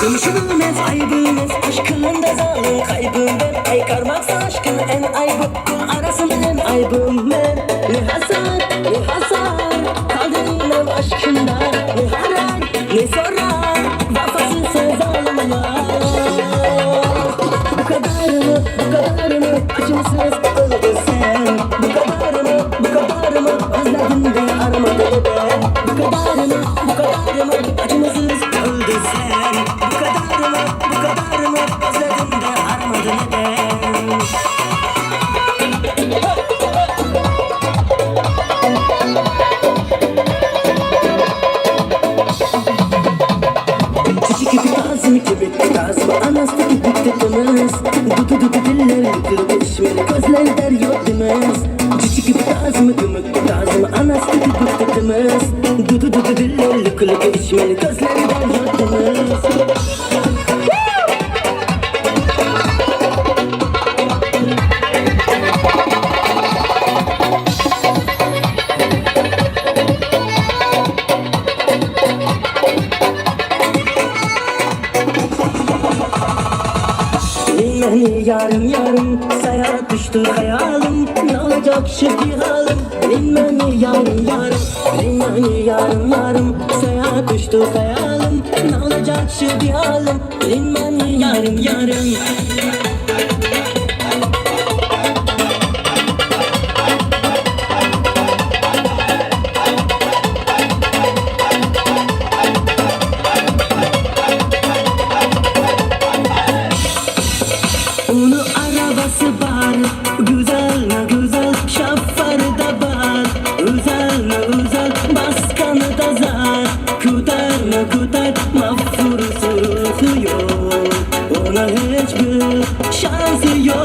Gümüşümüz aybımız aşkında zalim kaybım ben. Ay karmaksın aşkın en aybı kul arasın en aybım ben. Ne hasar ne hasar kaldı inan aşkında. Ne harar ne sorar vefasız zalimler. Bu kadar mı acımsız öldü sen. Bu kadar mı özledin de aramadın ben. Bu kadar mı acımsız öldü sen. Bu kadar mı özledin de aramadın ben. Çiçek gibi tazım anası gibi tıkımız. Dudu diller kırık işmeli gözler der yurdumuz. Çiçek gibi tazım anası gibi tıkımız. Dudu diller kırık işmeli gözler der yurdumuz. Beni yarım seyahat düştü hayalim. Ne olacak şimdi halim? Beni yarım seyahat düştü hayalim. Ne olacak şimdi halim? Beni yarım. Onun arabası var, güzel mi güzel, şoförü de var. Güzel mi güzel, baskanı da zar. Kutar, mağfur sorusu yok. Ona hiçbir şansı yok.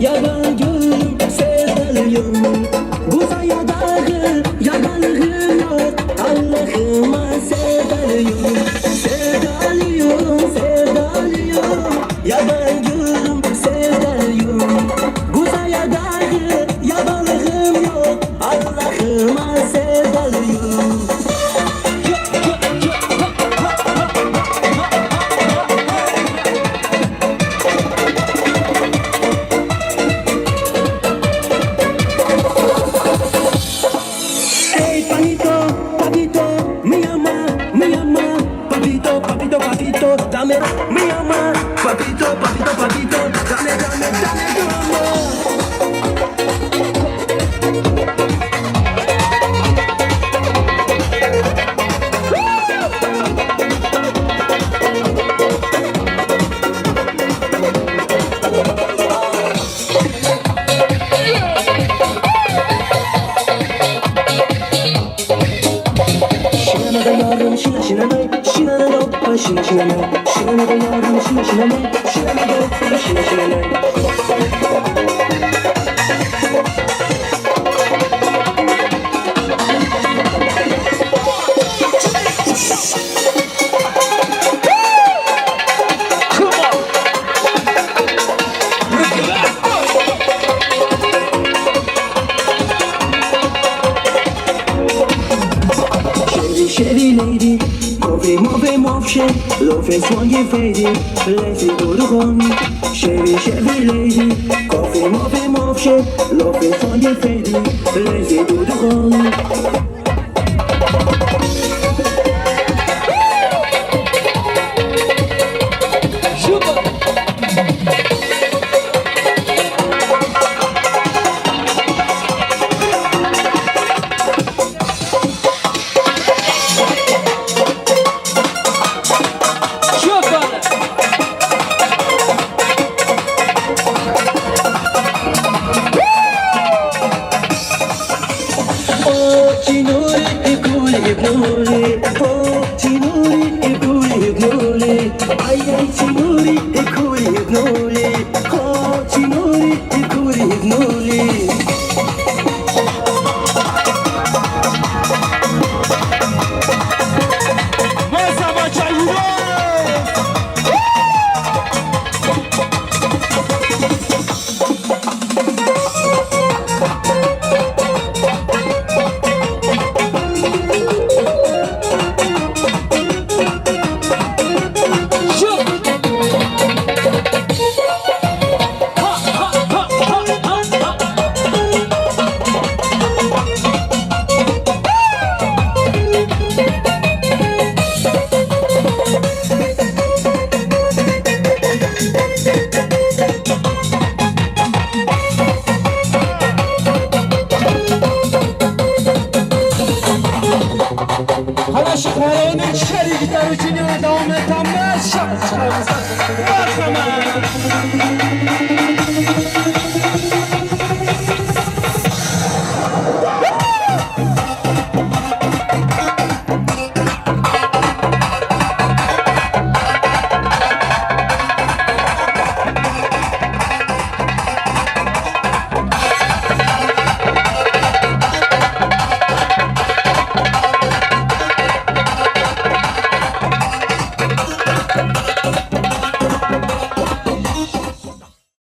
Yabancıyım, sevdalıyım. Uzaya dağı, yabanlığım yok. Allah'ıma sevdalıyım. Yabancıyım, sevdalıyım. Uzaya dağı, yabanlığım yok. Allah'ıma sevdalıyım. Papito, dame mi amor. Papito, dame tu amor. Şinana da yarım şinana hoppa şinana da yarım şinana da hoppa şinana. Chevy lady, coffee mauve shade, l'offre soigné fadé, laissez tout de rhum. Chevy lady, coffee mauve shade, l'offre soigné fadé, laissez tout de rhum. Cinuri, Şapkamıza bak aman.